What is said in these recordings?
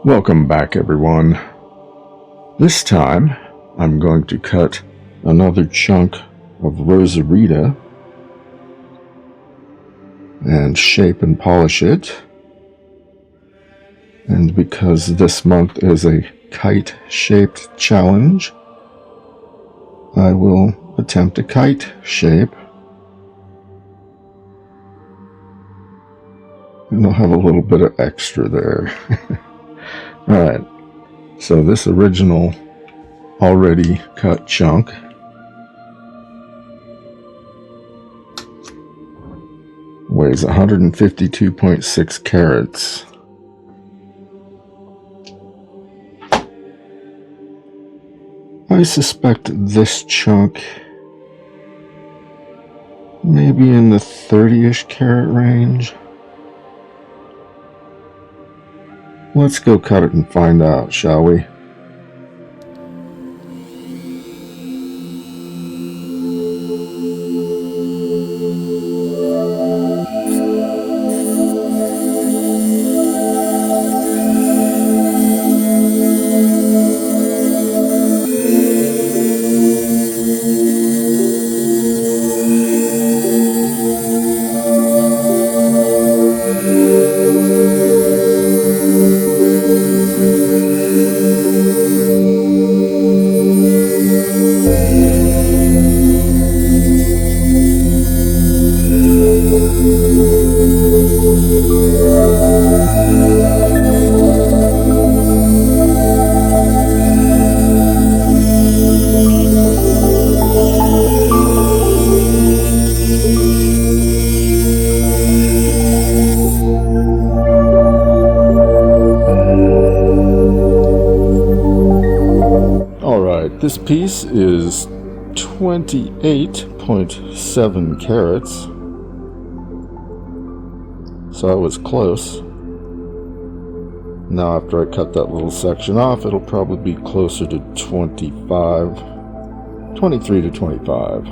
Welcome back, everyone. This time I'm going to cut another chunk of Rosarita and shape and polish it. And because this month is a kite-shaped challenge, I will attempt a kite shape. And I'll have a little bit of extra there. Alright, so this original already cut chunk weighs 152.6 carats. I suspect this chunk maybe in the 30-ish carat range. Let's go cut it and find out, shall we? This piece is 28.7 carats, so I was close. Now after I cut that little section off, it'll probably be closer to 23 to 25.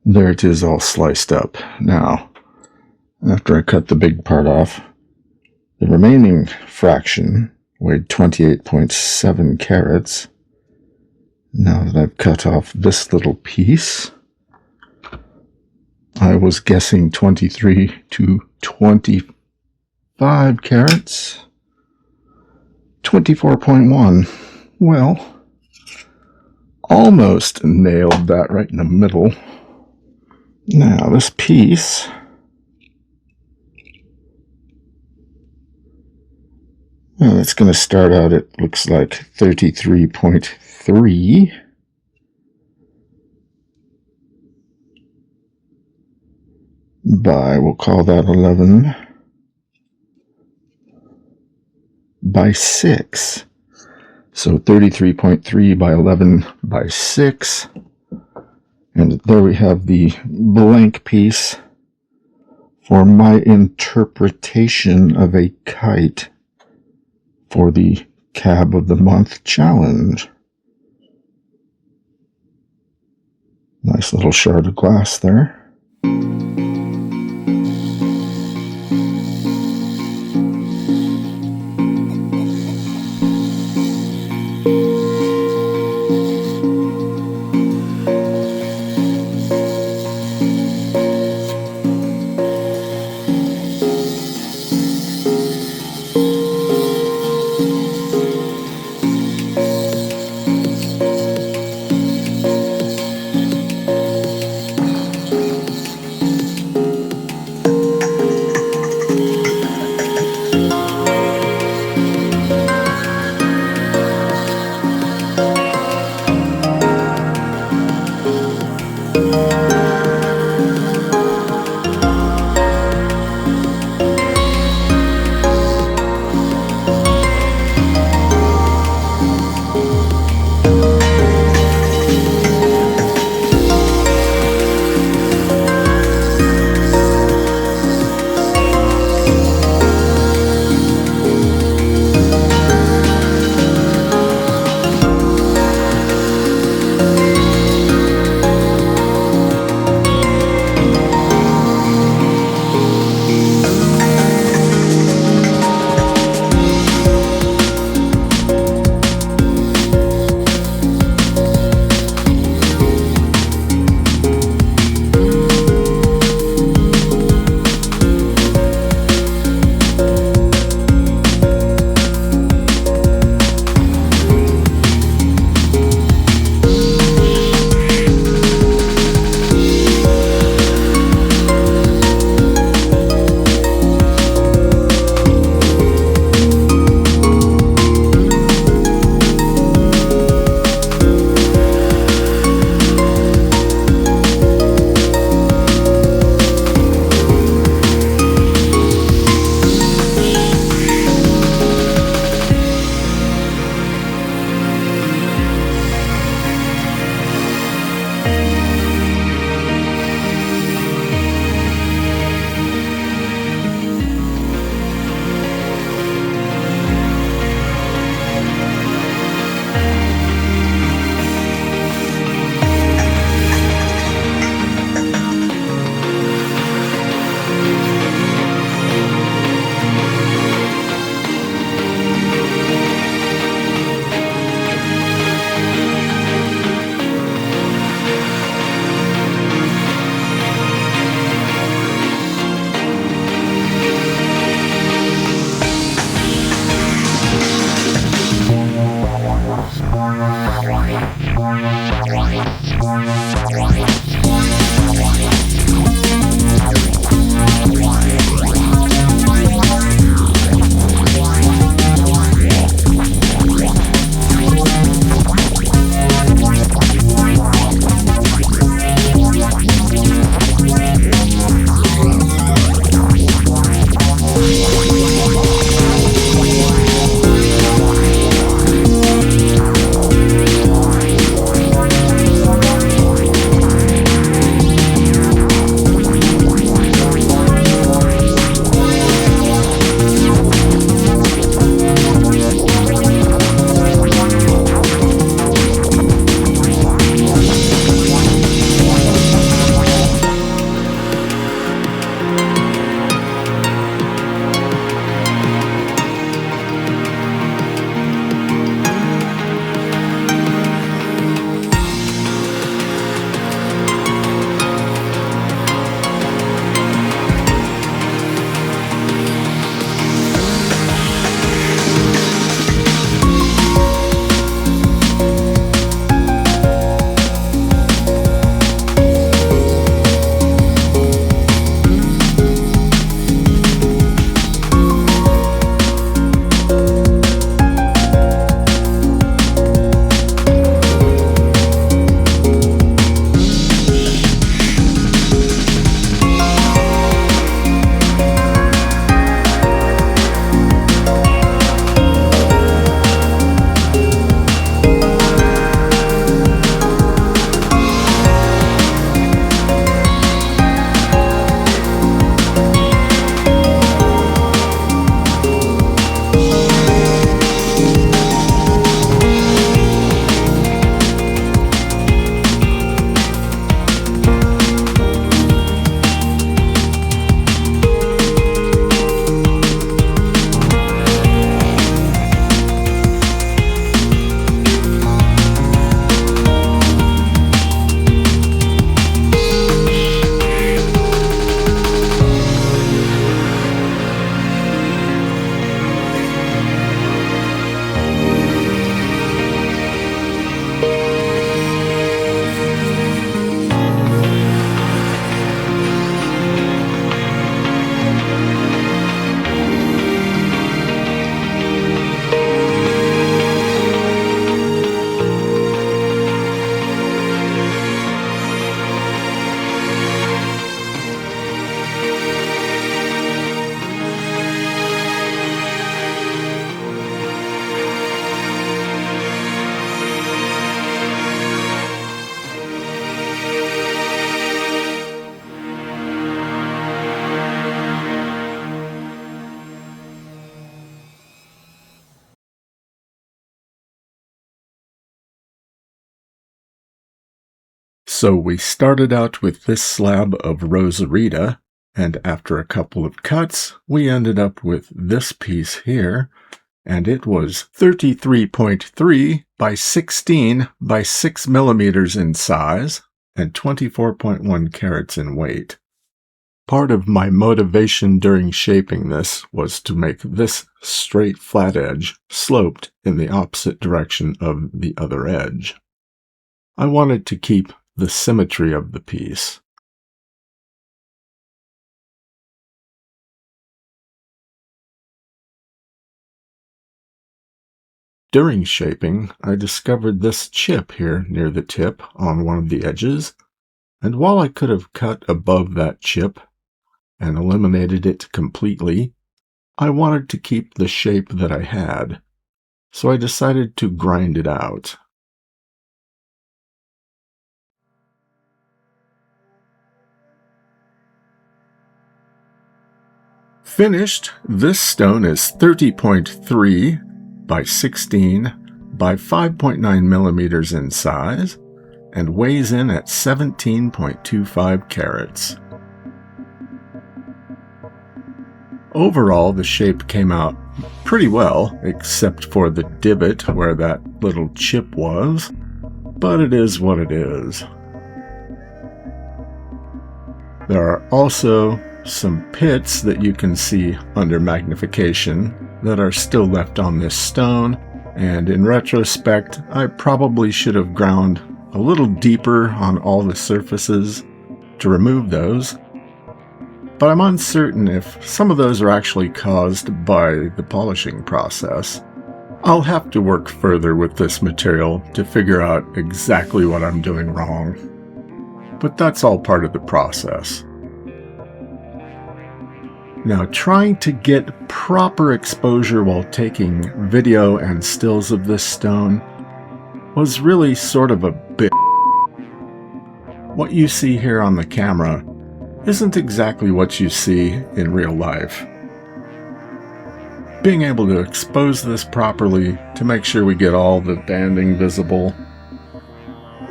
There it is, all sliced up. Now, after I cut the big part off, the remaining fraction weighed 28.7 carats. Now that I've cut off this little piece, I was guessing 23 to 25 carats. 24.1. Well, almost nailed that right in the middle. Now this piece, well, it's going to start out, it looks like 33.3 by, we'll call that 11 by 6. So 33.3 by 11 by 6. And there we have the blank piece for my interpretation of a kite for the Cab of the Month challenge. Nice little shard of glass there. So we started out with this slab of Rosarita, and after a couple of cuts, we ended up with this piece here, and it was 33.3 by 16 by 6 millimeters in size and 24.1 carats in weight. Part of my motivation during shaping this was to make this straight flat edge sloped in the opposite direction of the other edge. I wanted to keep the symmetry of the piece. During shaping, I discovered this chip here near the tip on one of the edges, and while I could have cut above that chip and eliminated it completely, I wanted to keep the shape that I had, so I decided to grind it out. Finished, this stone is 30.3 by 16 by 5.9 millimeters in size and weighs in at 17.25 carats. Overall, the shape came out pretty well, except for the divot where that little chip was, but it is what it is. There are also some pits that you can see under magnification that are still left on this stone, and in retrospect, I probably should have ground a little deeper on all the surfaces to remove those, but I'm uncertain if some of those are actually caused by the polishing process. I'll have to work further with this material to figure out exactly what I'm doing wrong, but that's all part of the process. Now, trying to get proper exposure while taking video and stills of this stone was really sort of a bit. What you see here on the camera isn't exactly what you see in real life. Being able to expose this properly to make sure we get all the banding visible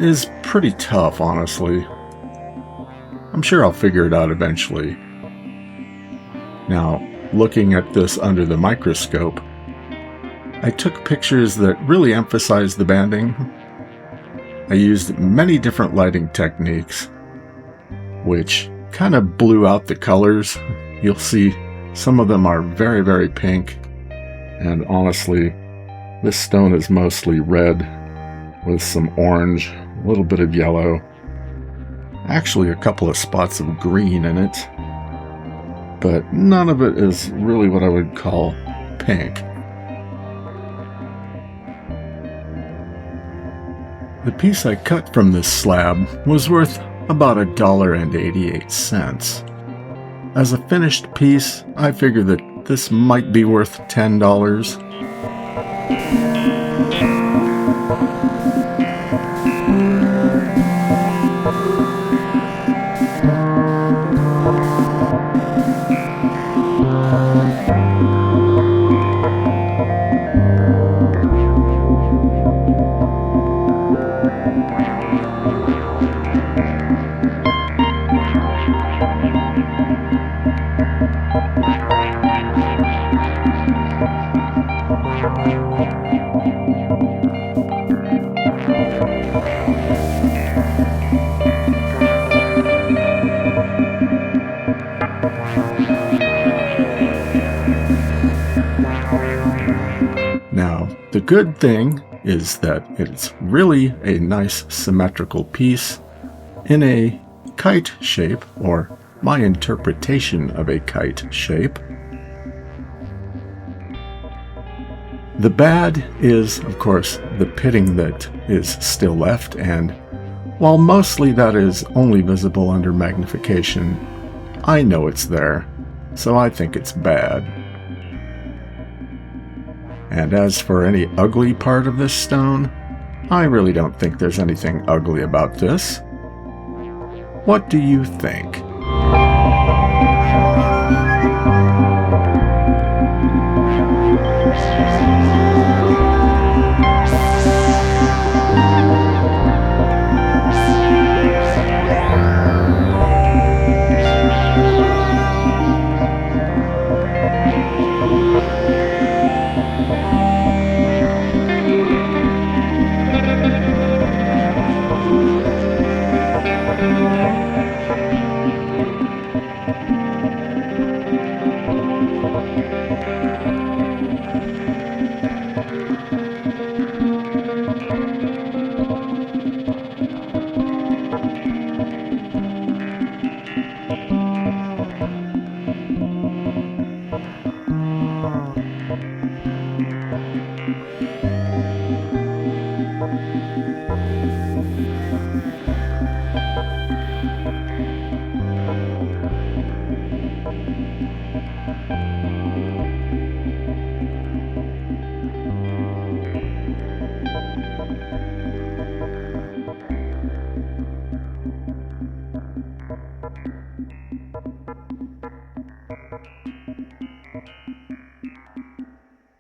is pretty tough, honestly. I'm sure I'll figure it out eventually. Now, looking at this under the microscope, I took pictures that really emphasized the banding. I used many different lighting techniques, which kind of blew out the colors. You'll see some of them are very, very pink, and honestly, this stone is mostly red with some orange, a little bit of yellow, actually a couple of spots of green in it. But none of it is really what I would call pink. The piece I cut from this slab was worth about $1.88. As a finished piece, I figure that this might be worth $10. Now, the good thing is that it's really a nice symmetrical piece in a kite shape, or my interpretation of a kite shape. The bad is, of course, the pitting that is still left, and while mostly that is only visible under magnification, I know it's there, so I think it's bad. And as for any ugly part of this stone, I really don't think there's anything ugly about this. What do you think?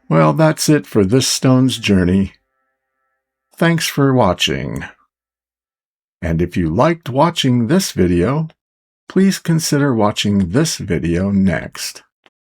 Well, that's it for this stone's journey. Thanks for watching. And if you liked watching this video, please consider watching this video next.